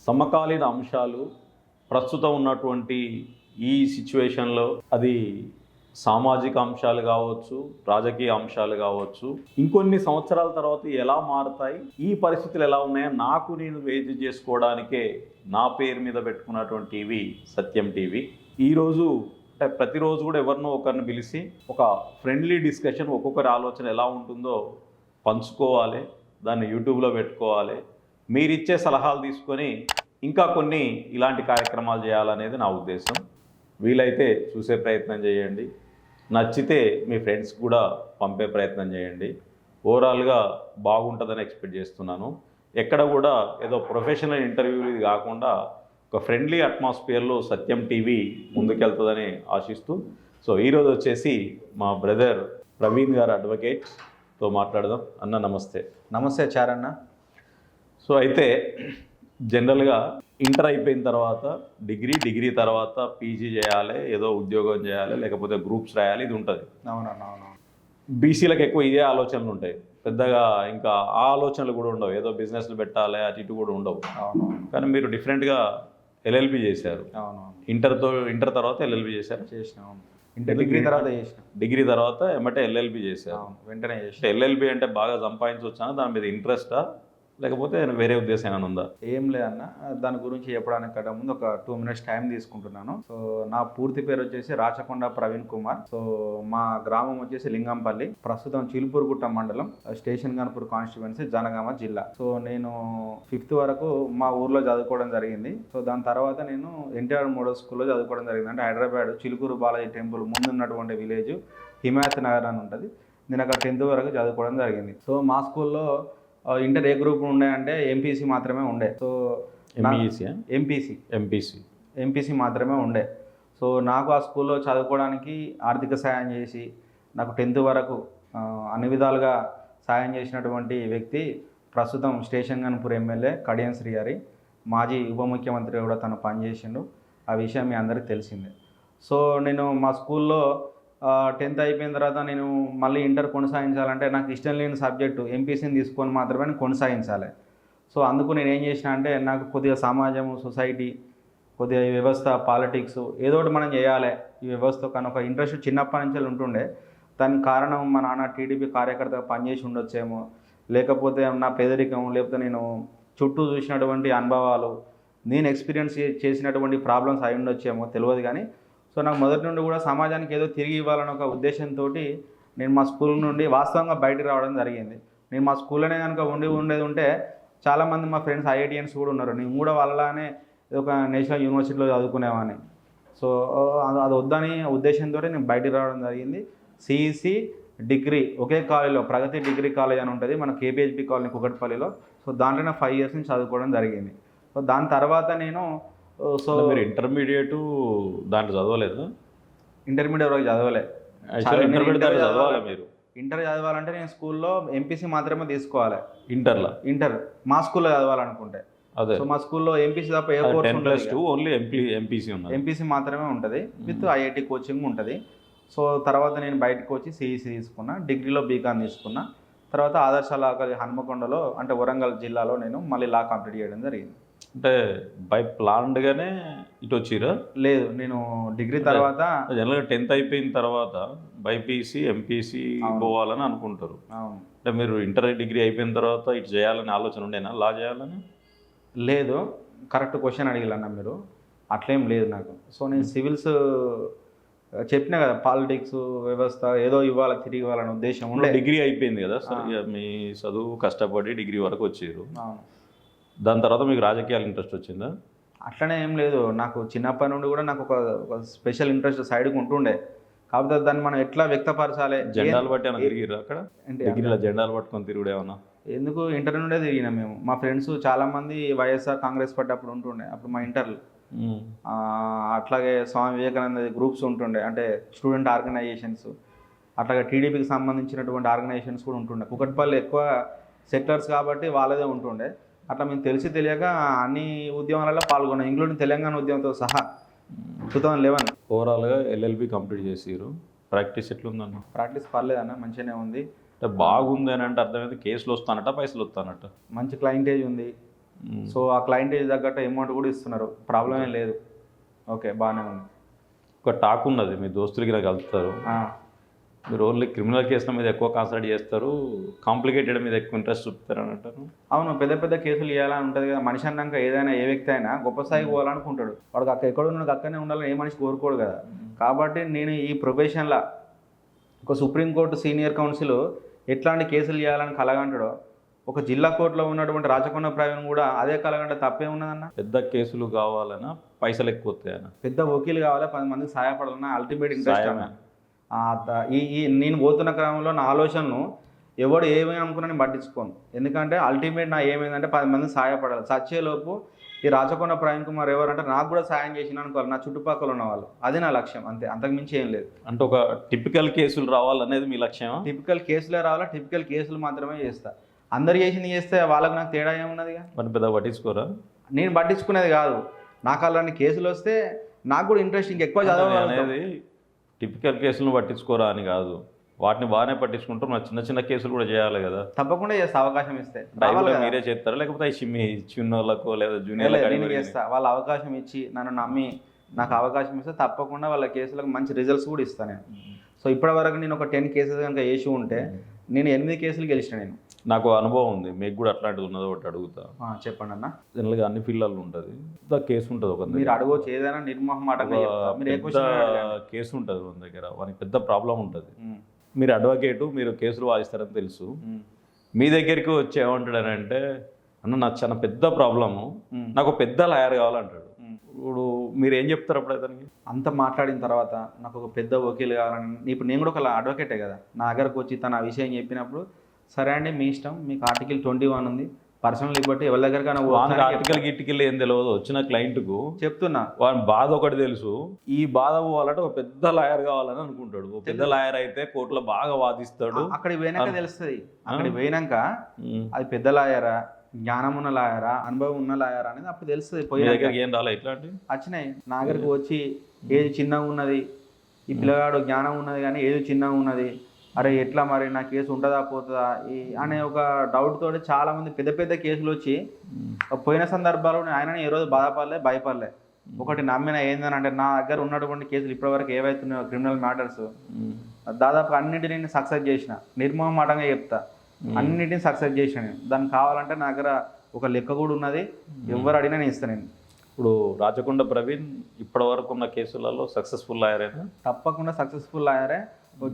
సమకాలీన అంశాలు ప్రస్తుతం ఉన్నటువంటి ఈ సిచ్యువేషన్లో అది సామాజిక అంశాలు కావచ్చు, రాజకీయ అంశాలు కావచ్చు, ఇంకొన్ని సంవత్సరాల తర్వాత ఎలా మారుతాయి, ఈ పరిస్థితులు ఎలా ఉన్నాయో నేను వేజ్ చేసుకోవడానికే నా పేరు మీద పెట్టుకున్నటువంటి టీవీ సత్యం టీవీ. ఈరోజు అంటే ప్రతిరోజు కూడా ఎవరినో ఒకరిని పిలిచి ఒక ఫ్రెండ్లీ డిస్కషన్, ఒక్కొక్కరి ఆలోచన ఎలా ఉంటుందో పంచుకోవాలి, దాన్ని యూట్యూబ్లో పెట్టుకోవాలి. మీరిచ్చే సలహాలు తీసుకొని ఇంకా కొన్ని ఇలాంటి కార్యక్రమాలు చేయాలనేది నా ఉద్దేశం. వీలైతే చూసే ప్రయత్నం చేయండి, నచ్చితే మీ ఫ్రెండ్స్ కూడా పంపే ప్రయత్నం చేయండి. ఓవరాల్గా బాగుంటుందని ఎక్స్పెక్ట్ చేస్తున్నాను. ఎక్కడ కూడా ఏదో ప్రొఫెషనల్ ఇంటర్వ్యూ ఇది కాకుండా ఒక ఫ్రెండ్లీ అట్మాస్ఫియర్లో సత్యం టీవీ ముందుకెళ్తుందని ఆశిస్తూ, సో ఈరోజు వచ్చేసి మా బ్రదర్ ప్రవీణ్ గారు అడ్వకేట్తో మాట్లాడదాం. అన్న నమస్తే. నమస్తే చారన్న. సో అయితే జనరల్గా ఇంటర్ అయిపోయిన తర్వాత డిగ్రీ తర్వాత పీజీ చేయాలి, ఏదో ఉద్యోగం చేయాలి, లేకపోతే గ్రూప్స్ రాయాలి, ఇది ఉంటుంది. అవునవును. బీసీలకు ఎక్కువ ఇదే ఆలోచనలు ఉంటాయి, పెద్దగా ఇంకా ఆ ఆలోచనలు కూడా ఉండవు, ఏదో బిజినెస్లు పెట్టాలి అటు ఇటు కూడా ఉండవు. అవును. కానీ మీరు డిఫరెంట్గా ఎల్ఎల్బి చేశారు. అవును. ఇంటర్ తర్వాత ఎల్ఎల్బి చేశారు. చేసినాం. డిగ్రీ తర్వాత ఏమంటే ఎల్ఎల్బి చేశారు. వెంటనే చేసిన. ఎల్ఎల్బి అంటే బాగా సంపాదించవచ్చా, దాని మీద ఇంట్రెస్టా, లేకపోతే వేరే ఉద్దేశం ఏమైనా ఉందా? ఏం లేదన్న, దాని గురించి చెప్పడానికి కంటే ముందు ఒక 2 minutes టైం తీసుకుంటున్నాను. సో నా పూర్తి పేరు వచ్చేసి రాచకొండ ప్రవీణ్ కుమార్. సో మా గ్రామం వచ్చేసి లింగంపల్లి, ప్రస్తుతం చిలుపూరుగుట్ట మండలం, స్టేషన్ గన్పూర్ కాన్స్టిట్యువెన్సీ, జనగామ జిల్లా. సో నేను 5th వరకు మా ఊర్లో చదువుకోవడం జరిగింది. సో దాని తర్వాత నేను ఎన్టీఆర్ మోడల్ స్కూల్లో చదువుకోవడం జరిగింది. అంటే హైదరాబాద్ చిలుకూరు బాలాజీ టెంపుల్ ముందున్నటువంటి విలేజ్ హిమాయత్ నగర్ అని ఉంటుంది. నేను అక్కడ 10th వరకు చదువుకోవడం జరిగింది. సో మా స్కూల్లో ఇంటర్ ఏ గ్రూప్ ఉండే అంటే ఎంపీసీ మాత్రమే ఉండే. సో ఎంపీసీ మాత్రమే ఉండే. సో నాకు ఆ స్కూల్లో చదువుకోవడానికి ఆర్థిక సాయం చేసి నాకు 10th వరకు అన్ని విధాలుగా సాయం చేసినటువంటి వ్యక్తి ప్రస్తుతం స్టేషన్ గన్పూర్ ఎమ్మెల్యే కడియం శ్రీ గారి, మాజీ ఉప ముఖ్యమంత్రి కూడా తను పనిచేసిండు. ఆ విషయం మీ అందరికీ తెలిసిందే. సో నేను మా స్కూల్లో 10th అయిపోయిన తర్వాత నేను మళ్ళీ ఇంటర్ కొనసాగించాలంటే నాకు ఇష్టం లేని సబ్జెక్టు ఎంపీసీని తీసుకొని మాత్రమే నేను కొనసాగించాలి. సో అందుకు నేను ఏం చేసిన అంటే నాకు కొద్దిగా సమాజము, సొసైటీ, కొద్దిగా ఈ వ్యవస్థ, పాలిటిక్స్ ఏదో ఒకటి మనం చేయాలి ఈ వ్యవస్థ కానీ ఒక ఇంట్రెస్ట్ చిన్నప్పటి నుంచి ఉంటుండే. దానికి కారణం మా నాన్న టీడీపీ కార్యకర్తగా పనిచేసి ఉండొచ్చేమో, లేకపోతే నా పేదరికం, లేకపోతే నేను చుట్టూ చూసినటువంటి అనుభవాలు, నేను ఎక్స్పీరియన్స్ చేసినటువంటి ప్రాబ్లమ్స్ అయి ఉండొచ్చేమో తెలియదు. కానీ సో నాకు మొదటి నుండి కూడా సమాజానికి ఏదో తిరిగి ఇవ్వాలని ఒక ఉద్దేశంతో నేను మా స్కూల్ నుండి వాస్తవంగా బయటకు రావడం జరిగింది. నేను మా స్కూల్లోనే కనుక ఉండేది ఉంటే చాలామంది మా ఫ్రెండ్స్ ఐఐటియన్స్ కూడా ఉన్నారు, నేను కూడా వాళ్ళలానే ఒక నేషనల్ యూనివర్సిటీలో చదువుకునేవాడిని. సో అది వద్దని ఉద్దేశంతో నేను బయటకు రావడం జరిగింది. సిఈసి డిగ్రీ ఒకే కాలేజీలో, ప్రగతి డిగ్రీ కాలేజ్ అని ఉంటుంది మన కేపీహెచ్బి కాలనీ కుకట్పల్లిలో. సో దాంట్లోనే 5 years నుంచి చదువుకోవడం జరిగింది. సో దాని తర్వాత నేను మీరు ఇంటర్మీడియట్ దాంట్లో చదవలేదు? ఇంటర్మీడియట్ వరకు చదవలే. మీరు ఇంటర్ చదవాలంటే నేను స్కూల్లో ఎంపీసీ మాత్రమే తీసుకోవాలి. ఇంటర్ మా స్కూల్లో చదవాలనుకుంటే అదే. సో మా స్కూల్లో ఎంపీసీ తప్ప ఏ కోర్స్ ఉండదు, ఓన్లీ ఎంపీసీ మాత్రమే ఉంటుంది, విత్ ఐఐటి కోచింగ్ ఉంటుంది. సో తర్వాత నేను బయటకు వచ్చి సిఈసి తీసుకున్నా, డిగ్రీలో బీకామ్ తీసుకున్నా. తర్వాత ఆదర్శ లా హన్మకొండలో అంటే వరంగల్ జిల్లాలో నేను మళ్ళీ లా కంప్లీట్ చేయడం జరిగింది. అంటే బై ప్లాన్డ్గానే ఇటు వచ్చిరా? లేదు, నేను డిగ్రీ తర్వాత జనరల్గా 10th అయిపోయిన తర్వాత బైపీసీ ఎంపీసీ పోవాలని అనుకుంటారు. అంటే మీరు ఇంటర్ డిగ్రీ అయిపోయిన తర్వాత ఇటు చేయాలని ఆలోచన ఉండేనా, లా చేయాలని? లేదు, కరెక్ట్ క్వశ్చన్ అడిగిలన్న మీరు. అట్లేం లేదు నాకు. సో నేను సివిల్స్ చెప్పినా కదా, పాలిటిక్స్ వ్యవస్థ ఏదో ఇవ్వాలి, తిరిగి ఇవ్వాలనే ఉద్దేశం ఉండే. డిగ్రీ అయిపోయింది కదా సార్, మీ చదువు కష్టపడి డిగ్రీ వరకు వచ్చారు. దాని తర్వాత మీకు రాజకీయాలు ఇంట్రెస్ట్ వచ్చిందా? అట్లనే ఏం లేదు, నాకు చిన్నప్పటి నుండి కూడా నాకు ఒక స్పెషల్ ఇంట్రెస్ట్ సైడ్కి ఉంటుండే. కాకపోతే దాన్ని మనం ఎట్లా వ్యక్తపరచాలి. జెండాలు బట్టి ఏమైనా తిరిగిరా అక్కడ? డిగ్రీలో జెండాలు పట్టుకొని తిరుగుడు ఏమన్నా? ఎందుకు, ఇంటర్ నుండే తిరిగినాం మేము. మా ఫ్రెండ్స్ చాలామంది వైఎస్ఆర్ కాంగ్రెస్ పార్టీ అప్పుడు ఉంటుండే, అప్పుడు మా ఇంటర్లో. అట్లాగే స్వామి వివేకానంద గ్రూప్స్ ఉంటుండే, అంటే స్టూడెంట్ ఆర్గనైజేషన్స్. అట్లాగే టీడీపీకి సంబంధించినటువంటి ఆర్గనైజేషన్స్ కూడా ఉంటుండే. కుకట్పల్లి ఎక్కువ సెక్టర్స్ కాబట్టి వాళ్ళదే ఉంటుండే. అట్లా మేము తెలియక అన్ని ఉద్యమాలలో పాల్గొన్నాం, ఇంక్లూడింగ్ తెలంగాణ ఉద్యమంతో సహా 2011. ఓవరాల్గా ఎల్ఎల్బి కంప్లీట్ చేసారు. ప్రాక్టీస్ ఎట్లుందన్న? ప్రాక్టీస్ పర్లేదన్న, మంచిగానే ఉంది. బాగుంది అని అంటే అర్థమైంది కేసులు వస్తానట, పైసలు వస్తానట? మంచి క్లయింటేజ్ ఉంది, సో ఆ క్లయింట్ తగ్గట్టు అమౌంట్ కూడా ఇస్తున్నారు, ప్రాబ్లం ఏం లేదు. ఓకే, బాగానే ఉంది. ఒక టాక్ ఉన్నది, మీ దోస్తులకి నాకు కలుపుతారు, మీరు ఓన్లీ క్రిమినల్ కేసుల మీద ఎక్కువ కాన్సన్ట్రేట్ చేస్తారు, కాంప్లికేటెడ్ మీద ఎక్కువ ఇంట్రెస్ట్ చూపుతారు అని అంటారు. అవును, పెద్ద పెద్ద కేసులు చేయాలని ఉంటుంది కదా. మనిషి అన్నాక ఏదైనా ఏ వ్యక్తి అయినా గొప్ప స్థాయికి పోవాలనుకుంటాడు. వాడికి అక్కడ ఎక్కడ ఉన్నాడు అక్కడనే ఉండాలని ఏ మనిషి కోరుకోడు కదా. కాబట్టి నేను ఈ ప్రొఫెషన్లో ఒక సుప్రీంకోర్టు సీనియర్ కౌన్సిల్ ఎట్లాంటి కేసులు చేయాలని కలగంటాడో, ఒక జిల్లా కోర్టులో ఉన్నటువంటి రాచకొండ ప్రవీణ్ కూడా అదే కలగంటే తప్పే ఉన్నదన్న. పెద్ద కేసులు కావాలన్నా పైసలు ఎక్కువ వస్తాయన్న, పెద్ద వకీలు కావాలి, 10 మందికి సహాయపడాలన్నా అల్టిమేట్ ఇంట్రెస్ట్ అన్న. నేను పోతున్న క్రమంలో నా ఆలోచనను ఎవడు ఏమేమి అనుకున్నా నేను పట్టించుకోను. ఎందుకంటే అల్టిమేట్ నా ఏమైందంటే 10 మందికి సహాయపడాలి. సచ్చేలోపు ఈ రాచకొండ ప్రవీణ్ కుమార్ ఎవరంటే నాకు కూడా సాయం చేసిన అనుకోవాలి, నా చుట్టుపక్కల ఉన్న వాళ్ళు. అది నా లక్ష్యం, అంతే, అంతకుమించి ఏం లేదు. అంటే ఒక టిపికల్ కేసులు రావాలనేది మీ లక్ష్యం? టిపికల్ కేసులే రావాలా, టిపికల్ కేసులు మాత్రమే చేస్తా. అందరు చేసింది చేస్తే వాళ్ళకు నాకు తేడా ఏమున్నదిగా. మరి పెద్ద పట్టించుకోరా? నేను పట్టించుకునేది కాదు, నాకు అలాంటి కేసులు వస్తే నాకు కూడా ఇంట్రెస్ట్ ఇంకెక్కువ చదవాలి అనేది. టిపికల్ కేసులను పట్టించుకోరా అని కాదు, వాటిని బాగానే పట్టించుకుంటారు. మరి చిన్న చిన్న కేసులు కూడా చేయాలి కదా. తప్పకుండా చేస్తా, అవకాశం ఇస్తే. మీరే చేస్తారా లేకపోతే మీ చిన్న వాళ్ళకో లేదా జూనియర్ చేస్తా? వాళ్ళ అవకాశం ఇచ్చి నన్ను నమ్మి నాకు అవకాశం ఇస్తే తప్పకుండా వాళ్ళ కేసులకు మంచి రిజల్ట్స్ కూడా ఇస్తాను నేను. సో ఇప్పటివరకు నేను ఒక 10 కేసెస్ కనుక వేసి ఉంటే నేను 8 కేసులు గెలిచిన. నేను నాకు అనుభవం ఉంది, మీకు కూడా అట్లాంటిది ఉన్నదో ఒకటి అడుగుతా. చెప్పండి అన్న. జనరల్గా అన్ని ఫీల్డ్లలో ఉంటుంది, పెద్ద కేసు ఉంటుంది ఒక మీరు అడగవచ్చు, ఏదైనా నిర్మోహమాటంగా కేసు ఉంటుంది మన దగ్గర, వానికి పెద్ద ప్రాబ్లం ఉంటుంది. మీరు అడ్వకేటు, మీరు కేసులు వాదిస్తారని తెలుసు. మీ దగ్గరికి వచ్చి ఏమంటాడనంటే, అన్న నాకు చాలా పెద్ద ప్రాబ్లము, నాకు పెద్ద లాయర్ కావాలంటాడు. ఇప్పుడు మీరు ఏం చెప్తారు అప్పుడు అతనికి? అంత మాట్లాడిన తర్వాత నాకు ఒక పెద్ద వకీలు కావాలని, ఇప్పుడు నేను కూడా ఒక అడ్వకేటే కదా, నా దగ్గరకు వచ్చి తన ఆ విషయం చెప్పినప్పుడు, సరే అండి మీ ఇష్టం, మీకు ఆర్టికల్ 21 ఉంది, పర్సనల్ లిబర్టీ, ఎవరి దగ్గర ఆర్టికల్ గిట్టికల్ ఏం తెలియదు. వచ్చిన క్లయింట్కు చెప్తున్నా, వాని బాధ ఒకటి తెలుసు, ఈ బాధ పోవాలంటే ఒక పెద్ద లాయర్ కావాలని అనుకుంటాడు. ఒక పెద్ద లాయర్ అయితే కోర్టులో బాగా వాదిస్తాడు. అక్కడికి పోయినాక తెలుస్తుంది. అక్కడికి పోయినాక అది పెద్ద లాయరా, జ్ఞానం ఉన్న లాయరా, అనుభవం ఉన్న లాయరా అనేది అప్పుడు తెలుస్తుంది. పోయిన ఏం రాలే ఇట్లాంటివి వచ్చినాయి నా దగ్గరికి వచ్చి, ఏది చిన్నగా ఉన్నది, ఈ పిల్లగాడు జ్ఞానం ఉన్నది కానీ ఏది చిన్నగా ఉన్నది, అరే ఎట్లా మరి నా కేసు ఉంటుందా పోతుందా అనే ఒక డౌట్ తోటి చాలా మంది పెద్ద పెద్ద కేసులు వచ్చి పోయిన సందర్భాల్లో ఆయన ఏ రోజు బాధపడలే, భయపడలే. ఒకటి నమ్మిన ఏందని అంటే, నా దగ్గర ఉన్నటువంటి కేసులు ఇప్పటివరకు ఏవైతున్నాయో క్రిమినల్ మ్యాటర్స్ దాదాపు అన్నింటినీ నేను సక్సెస్ చేసిన, నిర్మోహమాటంగా చెప్తా, అన్నింటినీ సక్సెస్ చేసిన నేను. దానికి కావాలంటే నా దగ్గర ఒక లెక్క కూడా ఉన్నది, ఎవరు అడిగినా నేను ఇస్తాను. నేను ఇప్పుడు రాచకొండ ప్రవీణ్ ఇప్పటి వరకు ఉన్న కేసులలో సక్సెస్ఫుల్ లాయరేనా? తప్పకుండా సక్సెస్ఫుల్ లాయరే.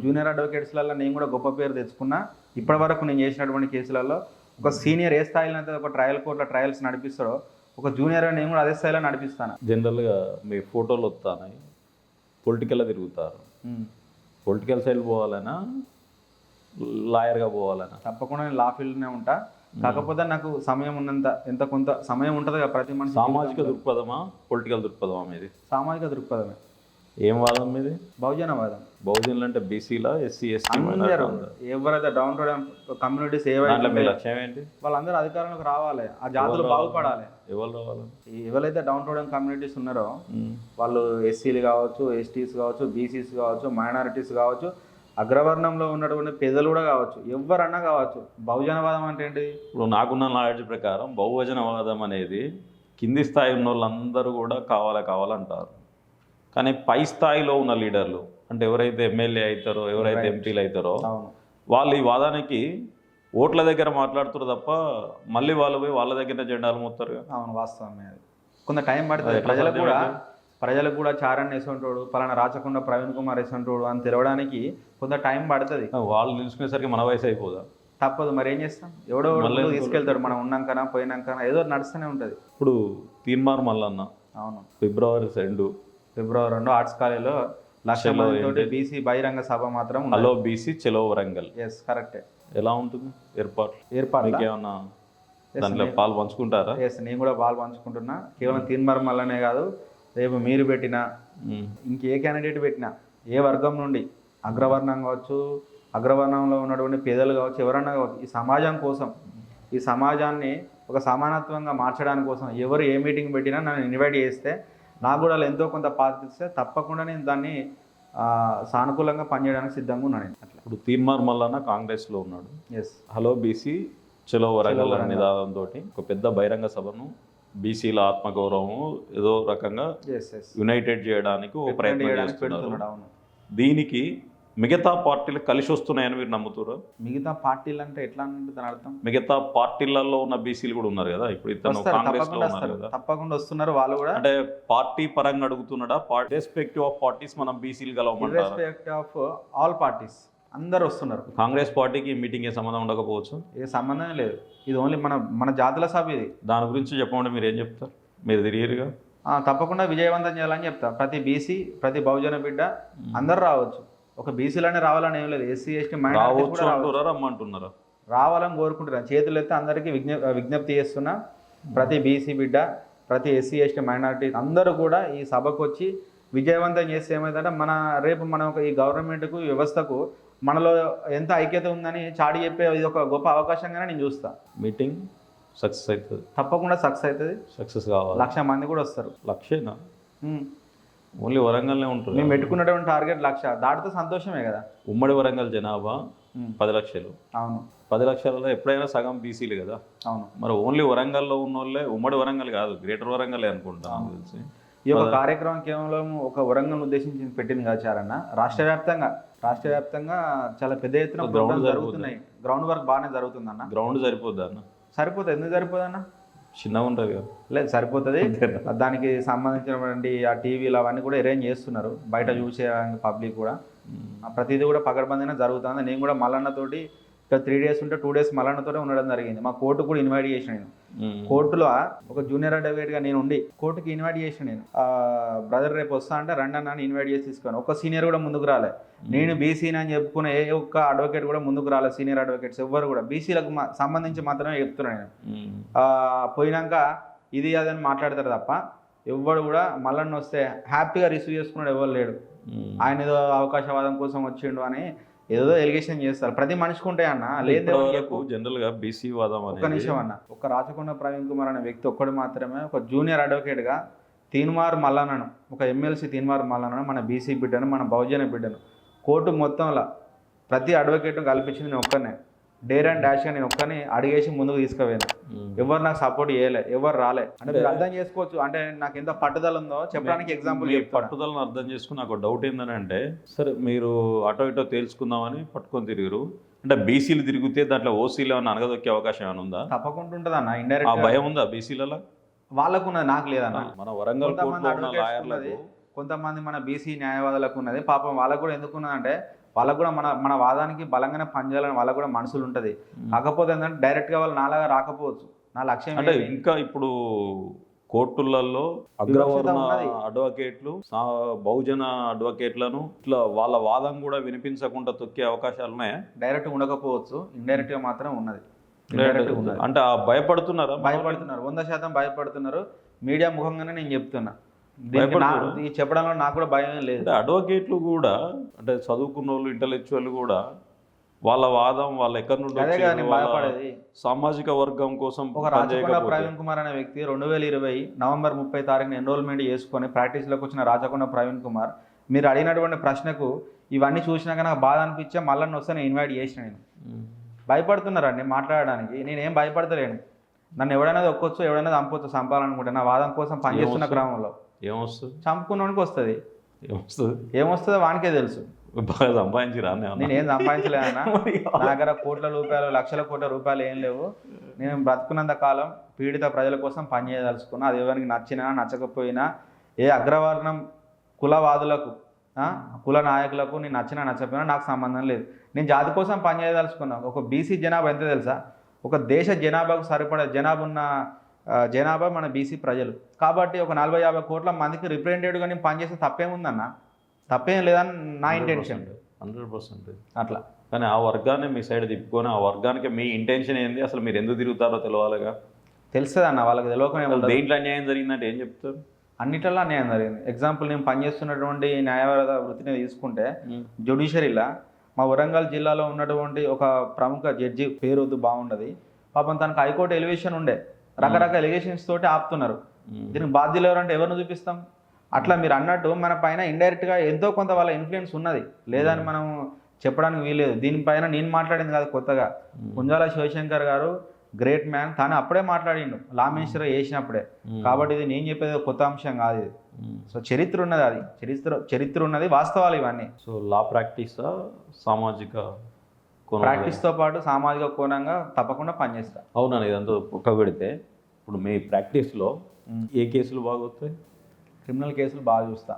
జూనియర్ అడ్వకేట్స్లలో నేను కూడా గొప్ప పేరు తెచ్చుకున్నా. ఇప్పటి వరకు నేను చేసినటువంటి కేసులలో ఒక సీనియర్ ఏ స్థాయిలో అయితే ఒక ట్రయల్ కోర్టులో ట్రయల్స్ నడిపిస్తాడో, ఒక జూనియర్ నేను కూడా అదే స్థాయిలో నడిపిస్తాను. జనరల్గా మీ ఫోటోలు వస్తాయి, పొలిటికల్గా తిరుగుతారు. పొలిటికల్ సైడ్ పోవాలన్నా లాయర్గా పోవాలన్నా? తప్పకుండా నేను లా ఫీల్డ్నే ఉంటా. కాకపోతే నాకు సమయం ఉన్నంత ఎంత కొంత సమయం ఉంటుంది కదా ప్రతి మనిషి. సామాజిక దృక్పథమా పొలిటికల్ దృక్పథమా మీది? సామాజిక దృక్పథమే. ఏం వాదం మీది? బహుజనవాదం. బహుజనులు అంటే బీసీలా, ఎస్సీ, ఎస్టీ, ఎవరైతే డౌన్ టు డౌన్ కమ్యూనిటీస్ ఏవైతే మీ లక్ష్యం ఏంటి? వాళ్ళందరూ అధికారంలోకి రావాలి, ఆ జాతులు బాగుపడాలి. ఎవరు రావాలి? ఎవరైతే డౌన్ టు డౌన్ కమ్యూనిటీస్ ఉన్నారో వాళ్ళు ఎస్సీలు కావచ్చు, ఎస్టీస్ కావచ్చు, బీసీస్ కావచ్చు, మైనారిటీస్ కావచ్చు, అగ్రవర్ణంలో ఉన్నటువంటి పేదలు కూడా కావచ్చు, ఎవరన్నా కావచ్చు. బహుజనవాదం అంటే ఏంటి? ఇప్పుడు నాకున్న నాలెడ్జ్ ప్రకారం బహుజనవాదం అనేది కింది స్థాయి ఉన్న వాళ్ళందరూ కూడా కావాలంటారు. కానీ పై స్థాయిలో ఉన్న లీడర్లు అంటే ఎవరైతే ఎమ్మెల్యే అవుతారో, ఎవరైతే ఎంపీలు అవుతారో, వాళ్ళు ఈ వాదానికి ఓట్ల దగ్గర మాట్లాడుతారు తప్ప మళ్ళీ వాళ్ళు పోయి వాళ్ళ దగ్గర జెండాలు మోస్తారు. అవును, వాస్తవమే. అది కొంత టైం పడుతుంది. ప్రజలకు కూడా చారణ్ వేసుకుంటాడు, పలానా రాచకొండ ప్రవీణ్ కుమార్ వేసుకుంటాడు అని తెలవడానికి కొంత టైం పడుతుంది. వాళ్ళు తెలుసుకునేసరికి మన వయసు అయిపోదా? తప్పదు, మరి ఏం చేస్తాం, ఎవడో తీసుకెళ్తాడు. మనం ఉన్నాకనా పోయినాకనా ఏదో నడుస్తూనే ఉంటుంది. ఇప్పుడు తీన్మార్ మల్లన్న, అవును, ఫిబ్రవరి 2 ఆర్ట్స్ కాలేజీలో 1,00,000 మందితోటి బీసీ బహిరంగ సభ మాత్రం. హలో బీసీ చలో వరంగల్. ఎస్, కరెక్టే. ఎలా ఉంటుంది ఏర్పాటు? ఏమన్నా దాంట్లో పాలు పంచుకుంటారా? ఎస్, నేను కూడా పాలు పంచుకుంటున్నా. కేవలం తీన్మార్ మల్లనే కాదు, రేపు మీరు పెట్టినా ఇంకే క్యాండిడేట్ పెట్టినా, ఏ వర్గం నుండి, అగ్రవర్ణం కావచ్చు, అగ్రవర్ణంలో ఉన్నటువంటి పేదలు కావచ్చు, ఎవరన్నా కావచ్చు, ఈ సమాజం కోసం, ఈ సమాజాన్ని ఒక సమానత్వంగా మార్చడానికి కోసం ఎవరు ఏ మీటింగ్ పెట్టినా నన్ను ఇన్వైట్ చేస్తే, నాకు కూడా ఎంతో కొంత పాటిస్తే తప్పకుండా నేను దాన్ని సానుకూలంగా పనిచేయడానికి సిద్ధంగా ఉన్నాను. అట్లా ఇప్పుడు తీన్మార్ మల్లన్న కాంగ్రెస్లో ఉన్నాడు. ఎస్, హలో బీసీ చలో వరంగల్ అనే నిదానంతో ఒక పెద్ద బహిరంగ సభను బీసీల ఆత్మగౌరవం ఏదో రకంగా యునైటెడ్ చేయడానికి ఒక ప్రయత్నం చేస్తున్నారు. దీనికి మిగతా పార్టీలు కలిసి వస్తున్నాయని మీరు నమ్ముతారా? మిగతా పార్టీలు అంటే ఎట్లా అంటే దాని అర్థం మిగతా పార్టీలలో ఉన్న బీసీలు కూడా ఉన్నారు కదా, ఇప్పుడు ఇతను కాంగ్రెస్ లో ఉన్నారు కదా, తప్పకుండా వస్తున్నారు వాళ్ళు కూడా. అంటే పార్టీ పరంగా అడుగుతున్నాడా? రెస్పెక్టివ్ ఆఫ్ పార్టీస్ మనం బీసీలు కలవమంటారా? రెస్పెక్ట్ ఆఫ్ ఆల్ పార్టీస్ అందరు వస్తున్నారు. కాంగ్రెస్ పార్టీకి మీటింగ్ ఏ సంబంధం ఉండకపోవచ్చు, ఏ సంబంధం లేదు. ఇది ఓన్లీ మన జాతుల సభ ఇది. దాని గురించి చెప్పమంటే మీరు ఏం చెప్తారు? మీరు తిరిగిరుగా. తప్పకుండా విజయవంతం చేయాలని చెప్తా. ప్రతి బీసీ ప్రతి బహుజన బిడ్డ అందరు రావచ్చు. ఒక బీసీలోనే రావాలని ఏం లేదు, ఎస్సీ ఎస్టీ మైనారిటీ రమ్మంటున్నారా? రావాలని కోరుకుంటున్నాను. చేతులు ఎత్తే అందరికీ విజ్ఞప్తి చేస్తున్నా. ప్రతి బీసీ బిడ్డ ప్రతి ఎస్సీ ఎస్టీ మైనారిటీ అందరూ కూడా ఈ సభకు వచ్చి విజయవంతం చేస్తే ఏమైందంటే రేపు మన ఈ గవర్నమెంట్కు వ్యవస్థకు మనలో ఎంత ఐక్యత ఉందని చాటి చెప్పే ఇది ఒక గొప్ప అవకాశంగానే నేను చూస్తా. మీటింగ్ సక్సెస్ అవుతుంది, తప్పకుండా సక్సెస్ అవుతుంది. సక్సెస్ కావాలి. 1,00,000 మంది కూడా వస్తారు. 1,00,000 ఓన్లీ వరంగల్నే ఉంటుంది. మేము పెట్టుకున్నటువంటి టార్గెట్ 1,00,000 దాటితే సంతోషమే కదా. ఉమ్మడి వరంగల్ జనాభా 10 లక్షలు. అవును, 10 లక్షలలో ఎప్పుడైనా సగం బీసీలు కదా. అవును. మరి ఓన్లీ వరంగల్లో ఉన్న వాళ్ళే, ఉమ్మడి వరంగల్ కాదు గ్రేటర్ వరంగల్ అనుకుంటాను తెలిసి. ఈ యొక్క కార్యక్రమం కేవలం ఒక వరంగల్ ఉద్దేశించి పెట్టింది కాదు చారన్న. రాష్ట్ర వ్యాప్తంగా చాలా పెద్ద ఎత్తున గ్రౌండ్ జరుగుతున్నాయి. గ్రౌండ్ వర్క్ బాగానే జరుగుతుంది అన్న. గ్రౌండ్ సరిపోద్ది అన్న? సరిపోతుంది. ఎందుకు సరిపోదు అన్న? చిన్నగా ఉంటుంది కదా. లేదు, సరిపోతుంది. దానికి సంబంధించినటువంటి ఆ టీవీలు అవన్నీ కూడా అరేంజ్ చేస్తున్నారు, బయట చూసే పబ్లిక్ కూడా. ప్రతిదీ కూడా పకడ్బందీగా జరుగుతుంది. నేను కూడా మల్లన్నతోటి ఇక్కడ 3 days ఉంటే 2 days మల్లన్నతోనే ఉండడం జరిగింది. మా కోర్టు కూడా ఇన్వైట్ చేసిన నేను. కోర్టులో ఒక జూనియర్ అడ్వకేట్గా నేను ఉండి కోర్టుకి ఇన్వైట్ చేసిన నేను. బ్రదర్ రేపు వస్తా అంటే రండి అన్న ఇన్వైట్ చేసి తీసుకొని. ఒక సీనియర్ కూడా ముందుకు రాలే. నేను బీసీని అని చెప్పుకునే ఏ ఒక్క అడ్వకేట్ కూడా ముందుకు రాలే. సీనియర్ అడ్వకేట్స్ ఎవ్వరు కూడా బీసీలకు సంబంధించి మాత్రమే చెప్తున్నాను నేను. పోయినాక ఇది అదని మాట్లాడతారు తప్ప ఎవ్వడు కూడా మల్లన్న వస్తే హ్యాపీగా రిసీవ్ చేసుకున్నాడు ఎవరు లేడు. ఆయన ఏదో అవకాశవాదం కోసం వచ్చిండు అని ఏదో ఎలిగేషన్ చేస్తారు. ప్రతి మనిషికి ఉంటాయి అన్న. లేదు జనరల్ గా బీసీ వాదం. ఒక్క నిమిషం అన్న. ఒక రాచకొండ ప్రవీణ్ కుమార్ అనే వ్యక్తి ఒక్కడు మాత్రమే ఒక జూనియర్ అడ్వకేట్ గా తీన్మార్ మల్లన్నను, ఒక ఎమ్మెల్సీ తీన్మార్ మల్లన్నను, మన బీసీ బిడ్డను, మన బహుజన బిడ్డను కోర్టు మొత్తంలో ప్రతి అడ్వకేట్ను కల్పించింది నేను ఒక్కనే. డేర్ అండ్ డాష్గా నేను ఒక్కని అడిగేసి ముందుకు తీసుకుపోయాను. ఎవరు నాకు సపోర్ట్ చేయలే, ఎవరు రాలే. అంటే మీరు అర్థం చేసుకోవచ్చు అంటే నాకు ఎంత పట్టుదల ఉందో చెప్పడానికి ఎగ్జాంపుల్. పట్టుదలను అర్థం చేసుకుని నాకు డౌట్ ఏందని అంటే, సరే మీరు అటో ఇటో తేల్చుకుందామని పట్టుకొని తిరిగారు అంటే బీసీలు తిరిగితే దాంట్లో ఓసీలు ఏమన్నా అనగదొక్కే అవకాశం ఏమైనా ఉందా? తప్పకుండా ఉంటుంది అన్న. ఇండైరెక్ట్ భయం ఉందా బీసీలలో? వాళ్ళకు ఉన్నది, నాకు లేదన్న. మన వరంగల్ కొంతమంది మన బీసీ న్యాయవాదులకు ఉన్నది. పాపం వాళ్ళకు కూడా ఎందుకున్నదంటే వాళ్ళకు కూడా మన వాదానికి బలంగానే పనిచేయాలని వాళ్ళకు కూడా మనసులు ఉంటుంది. కాకపోతే ఏంటంటే డైరెక్ట్గా వాళ్ళు నాలాగా రాకపోవచ్చు. నా లక్ష్యం అంటే ఇంకా ఇప్పుడు కోర్టులలో అగ్రవర్ణ అడ్వకేట్లు, బహుజన అడ్వకేట్లను ఇట్లా వాళ్ళ వాదం కూడా వినిపించకుండా తొక్కే అవకాశాలు ఉన్నాయా? డైరెక్ట్ ఉండకపోవచ్చు, ఇండైరెక్ట్ గా మాత్రం ఉన్నది. అంటే భయపడుతున్నారు 100% భయపడుతున్నారు. మీడియా ముఖంగానే నేను చెప్తున్నా. ఈ చెప్పడంలో నాకు కూడా భయం లేదు. అడ్వకేట్లు కూడా అంటే చదువుకున్న వాళ్ళు, ఇంటలెక్చువల్ కూడా వాళ్ళ వాదం వాళ్ళ ఎక్కడి నుండి భయపడేది సామాజిక వర్గం కోసం. ఒక రాచకొండ ప్రవీణ్ కుమార్ అనే వ్యక్తి 2020 నవంబర్ 30 ఎన్రోల్మెంట్ చేసుకొని ప్రాక్టీస్లోకి వచ్చిన రాచకొండ ప్రవీణ్ కుమార్, మీరు అడిగినటువంటి ప్రశ్నకు ఇవన్నీ చూసినాక నాకు బాధ అనిపించే మళ్ళీ వస్తే నేను ఇన్వైట్ చేసిన. నేను భయపడుతున్నారండి మాట్లాడడానికి. నేనేం భయపడతలేను. నన్ను ఎవడైనా ఒక్కొచ్చు, ఎవడైనా చంపొచ్చు, చంపాలనుకుంటే నా వాదం కోసం పనిచేస్తున్న గ్రామంలో ఏమొస్తుంది? చంపుకున్నోనికి వస్తుంది. ఏమొస్తుందో వానికే తెలుసు. బాగా సంపాదించిరా? నేనేం సంపాదించలేదన్నా. నా దగ్గర కోట్ల రూపాయలు, లక్షల కోట్ల రూపాయలు ఏం లేవు. నేను బ్రతుకున్నంత కాలం పీడిత ప్రజల కోసం పనిచేయదలుచుకున్నా. అది ఎవరికి నచ్చినా నచ్చకపోయినా, ఏ అగ్రవర్ణం కులవాదులకు, కుల నాయకులకు నేను నచ్చినా నచ్చకపోయినా నాకు సంబంధం లేదు. నేను జాతి కోసం పనిచేయదలుచుకున్నా. ఒక బీసీ జనాభా ఎంత తెలుసా? ఒక దేశ జనాభాకు సరిపడే జనాభా మన బీసీ ప్రజలు. కాబట్టి ఒక 40-50 కోట్ల మందికి రిప్రజెంటేటివ్గా నేను పనిచేస్తే తప్పేముందన్న? తప్పేం లేదని నా ఇంటెన్షన్. 100% అట్లా. కానీ ఆ వర్గాన్ని మీ సైడ్ తిప్పుకొని ఆ వర్గానికి మీ ఇంటెన్షన్ ఏంది, అసలు మీరు ఎందుకు తిరుగుతారో తెలియాలిగా. తెలుస్తుంది అన్న. వాళ్ళకి తెలియకుండా దేంట్లో అన్యాయం జరిగిందంటే ఏం చెప్తారు? అన్నిటిలో అన్యాయం జరిగింది. ఎగ్జాంపుల్ నేను పనిచేస్తున్నటువంటి న్యాయవాద వృత్తిని తీసుకుంటే జ్యుడిషియరీలా మా వరంగల్ జిల్లాలో ఉన్నటువంటి ఒక ప్రముఖ జడ్జి పేరు వద్దు, బాగుండదు పాపం, తనకు హైకోర్టు ఎలివేషన్ ఉండే, రకరకాల ఎలిగేషన్స్ తోటి ఆపుతున్నారు. దీనికి బాధ్యులు ఎవరంటే ఎవరిని చూపిస్తాం? అట్లా మీరు అన్నట్టు మన పైన ఇండైరెక్ట్గా ఎంతో కొంత వాళ్ళ ఇన్ఫ్లుయెన్స్ ఉన్నది, లేదని మనం చెప్పడానికి వీలేదు. దీనిపైన నేను మాట్లాడింది కాదు కొత్తగా. గుంజాల శివశంకర్ గారు గ్రేట్ మ్యాన్, తాను అప్పుడే మాట్లాడిండు లా మినిస్టర్ చేసినప్పుడే. కాబట్టి ఇది నేను చెప్పేది కొత్త అంశం కాదు ఇది. సో చరిత్ర ఉన్నది, అది చరిత్ర ఉన్నది, వాస్తవాలు ఇవన్నీ. సో లా ప్రాక్టీసా సామాజిక ప్రాక్టీస్తో పాటు సామాజిక కోణంగా తప్పకుండా పనిచేస్తా. అవునా? ఇదంతా పక్క పెడితే ఇప్పుడు మీ ప్రాక్టీస్లో ఏ కేసులు బాగా వస్తాయి? క్రిమినల్ కేసులు బాగా చూస్తా.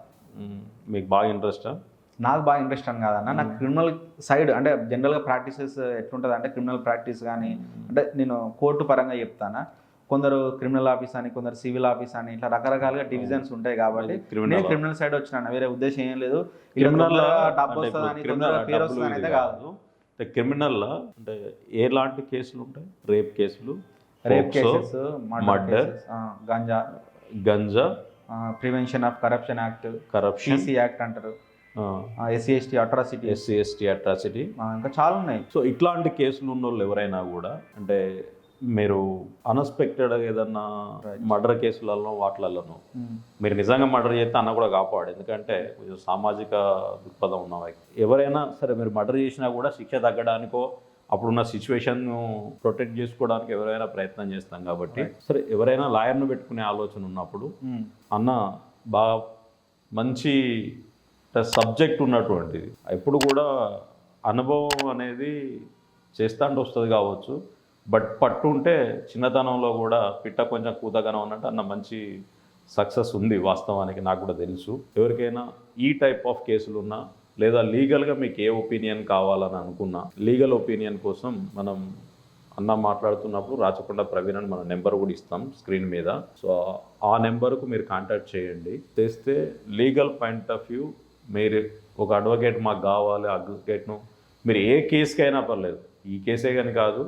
మీకు బాగా ఇంట్రెస్టా? నాకు బాగా ఇంట్రెస్ట్ అని కాదన్న, నాకు క్రిమినల్ సైడ్ అంటే జనరల్గా ప్రాక్టీసెస్ ఎట్లుంటుంది అంటే క్రిమినల్ ప్రాక్టీస్ కానీ అంటే నేను కోర్టు పరంగా చెప్తానా, కొందరు క్రిమినల్ ఆఫీస్ అని, కొందరు సివిల్ ఆఫీస్ అని, ఇట్లా రకరకాలుగా డివిజన్స్ ఉంటాయి. కాబట్టి నేను క్రిమినల్ సైడ్ వచ్చినా, వేరే ఉద్దేశం ఏం లేదు. క్రిమినల్ డబ్బు వస్తుందని, పేరు వస్తుందని అయితే కాదు. క్రిమినల్ అంటే ఎలాంటి కేసులు ఉంటాయి? రేప్ కేసులు, rape cases, murder, ganja, prevention of corruption act, PC act అంటారు, ఎస్సీ ఎస్టీ అట్రాసిటీ, ఇంకా చాలా ఉన్నాయి. సో ఇట్లాంటి కేసులు ఉన్న వాళ్ళు ఎవరైనా కూడా అంటే మీరు అన్ఎక్స్పెక్టెడ్ ఏదన్నా మర్డర్ కేసులలో వాటిలలోనూ మీరు నిజంగా మర్డర్ చేస్తే అన్న కూడా కాపాడు, ఎందుకంటే కొంచెం సామాజిక దృక్పథం ఉన్న వ్యక్తి ఎవరైనా సరే మీరు మర్డర్ చేసినా కూడా శిక్ష తగ్గడానికో అప్పుడున్న సిచ్యువేషన్ను ప్రొటెక్ట్ చేసుకోవడానికి ఎవరైనా ప్రయత్నం చేస్తాం. కాబట్టి సరే ఎవరైనా లాయర్ను పెట్టుకునే ఆలోచన ఉన్నప్పుడు అన్న బాగా మంచి సబ్జెక్ట్ ఉన్నటువంటిది, ఎప్పుడు కూడా అనుభవం అనేది చేస్తాంటే వస్తుంది కావచ్చు, బట్ పట్టు ఉంటే చిన్నతనంలో కూడా పిట్ట కొంచెం కూతగానం అన్నట్టు అన్న మంచి సక్సెస్ ఉంది వాస్తవానికి. నాకు కూడా తెలుసు. ఎవరికైనా ఈ టైప్ ఆఫ్ కేసులు ఉన్నా లేదా లీగల్గా మీకు ఏ ఒపీనియన్ కావాలని అనుకున్నా లీగల్ ఒపీనియన్ కోసం మనం అన్న మాట్లాడుతున్నప్పుడు రాచకొండ ప్రవీణ్ అని మన నెంబర్ కూడా ఇస్తాం స్క్రీన్ మీద. సో ఆ నెంబర్కు మీరు కాంటాక్ట్ చేయండి. చేస్తే లీగల్ పాయింట్ ఆఫ్ వ్యూ మీరు ఒక అడ్వకేట్ మాకు కావాలి, అడ్వకేట్ను మీరు ఏ కేసుకైనా పర్లేదు, ఈ కేసే కానీ కాదు,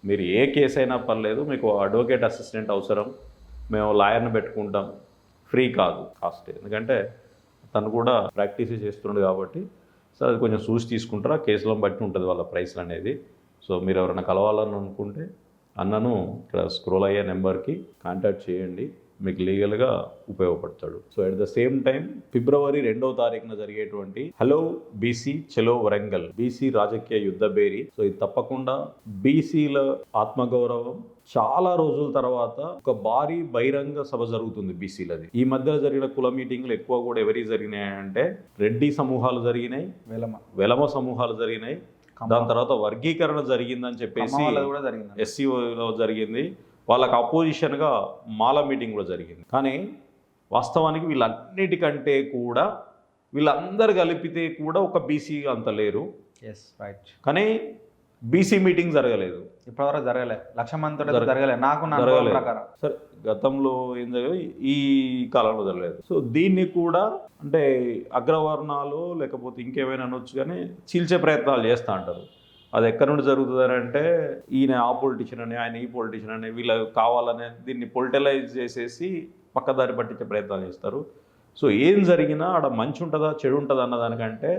మీరు ఏ కేసు అయినా పర్లేదు, మీకు అడ్వకేట్ అసిస్టెంట్ అవసరం, మేము లాయర్ని పెట్టుకుంటాం, ఫ్రీ కాదు, కాస్ట్. ఎందుకంటే తను కూడా ప్రాక్టీస్ చేస్తుండే కాబట్టి సో అది కొంచెం చూసి తీసుకుంటారా, కేసులను బట్టి ఉంటుంది వాళ్ళ ప్రైస్లు అనేది. సో మీరు ఎవరైనా కలవాలని అనుకుంటే అన్నను ఇక్కడ స్క్రోల్ అయ్యే నెంబర్కి కాంటాక్ట్ చేయండి, మీకు లీగల్గా ఉపయోగపడతాడు. So at the same time ఫిబ్రవరి 2వ తారీఖున జరిగేటువంటి హలో బీసీ చలో వరంగల్ బీసీ రాజకీయ యుద్ధ బేరీ. సో ఇది తప్పకుండా బీసీల ఆత్మగౌరవం చాలా రోజుల తర్వాత ఒక భారీ బహిరంగ సభ జరుగుతుంది బీసీలది. ఈ మధ్య జరిగిన కుల మీటింగ్లు ఎక్కువ కూడా ఎవరి జరిగినాయంటే రెడ్డి సమూహాలు జరిగినాయి, వెలమ సమూహాలు జరిగినాయి, దాని తర్వాత వర్గీకరణ జరిగిందని చెప్పేసి ఎస్సీలో జరిగింది, వాళ్ళకి అపోజిషన్గా మాల మీటింగ్ కూడా జరిగింది. కానీ వాస్తవానికి వీళ్ళన్నిటికంటే కూడా వీళ్ళందరూ కలిపితే కూడా ఒక బీసీ అంత లేరు. కానీ బీసీ మీటింగ్ జరగలేదు, ఇప్పటివరకు జరగలేదు, 1,00,000 మందితో జరగలేదు నాకు ప్రకారం. సరే గతంలో ఏం జరగలేదు, ఈ కాలంలో జరగలేదు. సో దీన్ని కూడా అంటే అగ్రవర్ణాలు లేకపోతే ఇంకేమైనా అనొచ్చు కానీ చీల్చే ప్రయత్నాలు చేస్తూ అంటారు. అది ఎక్కడి నుండి జరుగుతుంది అంటే ఈయన ఆ పొలిటీషియన్ అని, ఆయన ఈ పొలిటీషియన్ అని, వీళ్ళకి కావాలనే దీన్ని పొలిటిలైజ్ చేసేసి పక్కదారి పట్టించే ప్రయత్నాలు చేస్తారు. సో ఏం జరిగినా ఆడ మంచి ఉంటుందా చెడు ఉంటుందా అన్న దానికంటే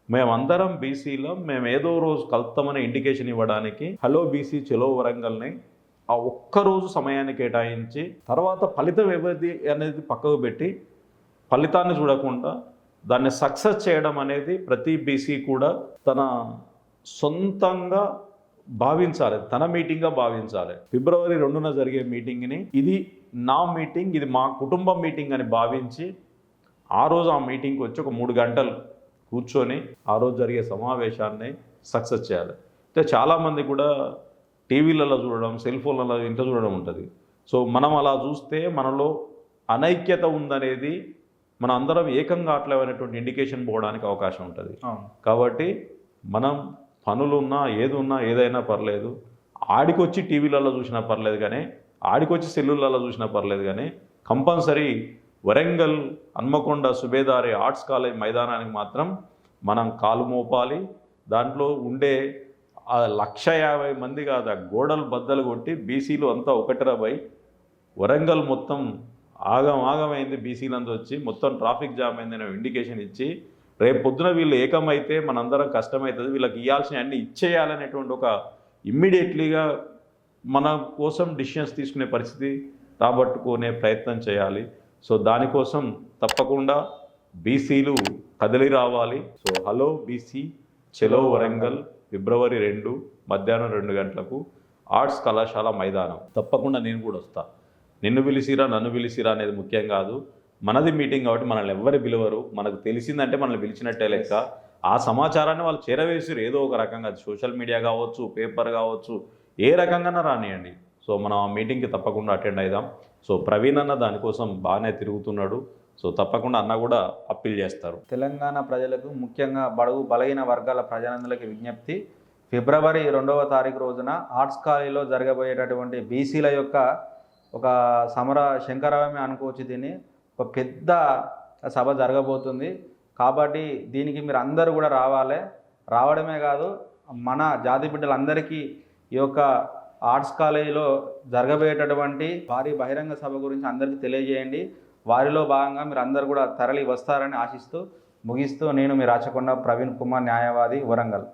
మేమందరం బీసీలో మేము ఏదో రోజు కలుస్తామనే ఇండికేషన్ ఇవ్వడానికి హలో బీసీ చలో వరంగల్ని ఆ ఒక్కరోజు సమయాన్ని కేటాయించి తర్వాత ఫలితం ఎవరిది అనేది పక్కకు పెట్టి ఫలితాన్ని చూడకుండా దాన్ని సక్సెస్ చేయడం అనేది ప్రతి బీసీ కూడా తన సొంతంగా భావించాలి, తన మీటింగ్గా భావించాలి. ఫిబ్రవరి 2న జరిగే మీటింగ్ని ఇది నా మీటింగ్, ఇది మా కుటుంబం మీటింగ్ అని భావించి ఆ రోజు ఆ మీటింగ్కి వచ్చి ఒక 3 గంటలు కూర్చొని ఆ రోజు జరిగే సమావేశాన్ని సక్సెస్ చేయాలి. అయితే చాలామంది కూడా టీవీలలో చూడడం, సెల్ ఫోన్లలో ఇంట్లో చూడడం ఉంటుంది. సో మనం అలా చూస్తే మనలో అనైక్యత ఉందనేది మన అందరం ఏకంగా అట్లనేటువంటి ఇండికేషన్ పోవడానికి అవకాశం ఉంటుంది. కాబట్టి మనం పనులున్నా ఏదున్నా ఏదైనా పర్లేదు, ఆడికొచ్చి టీవీలలో చూసినా పర్లేదు కానీ, ఆడికొచ్చి సెల్లులలో చూసినా పర్లేదు కానీ compulsory Warangal Hanmakonda Subedari arts college మైదానానికి మాత్రం మనం కాలు మోపాలి. దాంట్లో ఉండే 150 మంది కాదు, ఆ గోడలు బద్దలు కొట్టి బీసీలు అంతా ఒకటిరబై వరంగల్ మొత్తం ఆగమైంది, బీసీలంతా వచ్చి మొత్తం ట్రాఫిక్ జామ్ అయిందని ఇండికేషన్ ఇచ్చి రేపు పొద్దున వీళ్ళు ఏకమైతే మనందరం కష్టమవుతుంది, వీళ్ళకి ఇవ్వాల్సిన అన్ని ఇచ్చేయాలనేటువంటి ఒక ఇమ్మీడియట్లీగా మన కోసం డిసిషన్స్ తీసుకునే పరిస్థితి రాబట్టుకునే ప్రయత్నం చేయాలి. సో దానికోసం తప్పకుండా బీసీలు కదిలి రావాలి. సో హలో బీసీ చలో వరంగల్ ఫిబ్రవరి 2 మధ్యాహ్నం 2 గంటలకు ఆర్ట్స్ కళాశాల మైదానం. తప్పకుండా నేను కూడా వస్తా. నిన్ను పిలిచిరా నన్ను పిలిచిరా అనేది ముఖ్యం కాదు. మనది మీటింగ్ కాబట్టి మనల్ని ఎవ్వరు పిలవరు. మనకు తెలిసిందంటే మనల్ని పిలిచినట్టే లెక్క. ఆ సమాచారాన్ని వాళ్ళు చేరవేసిరు ఏదో ఒక రకంగా. సోషల్ మీడియా కావచ్చు, పేపర్ కావచ్చు, ఏ రకంగానే రానియండి. సో మనం ఆ మీటింగ్కి తప్పకుండా అటెండ్ అవుదాం. సో ప్రవీణ్ అన్న దానికోసం బాగానే తిరుగుతున్నాడు. సో తప్పకుండా అన్న కూడా అప్పీల్ చేస్తారు. తెలంగాణ ప్రజలకు, ముఖ్యంగా బడుగు బలహీన వర్గాల ప్రజలందరికీ విజ్ఞప్తి, ఫిబ్రవరి 2వ తారీఖు రోజున ఆర్ట్స్ కాలేజీలో జరగబోయేటటువంటి బీసీల యొక్క ఒక సమర శంకరావమే అనుకోవచ్చు. దీన్ని ఒక పెద్ద సభ జరగబోతుంది. కాబట్టి దీనికి మీరు అందరూ కూడా రావాలి. రావడమే కాదు, మన జాతి బిడ్డలందరికీ ఈ యొక్క ఆర్ట్స్ కాలేజీలో జరగబోయేటటువంటి భారీ బహిరంగ సభ గురించి అందరికీ తెలియజేయండి. వారిలో భాగంగా మీరు అందరూ కూడా తరలి వస్తారని ఆశిస్తూ ముగిస్తూ, నేను మీ రాచకొండ ప్రవీణ్ కుమార్, న్యాయవాది, వరంగల్.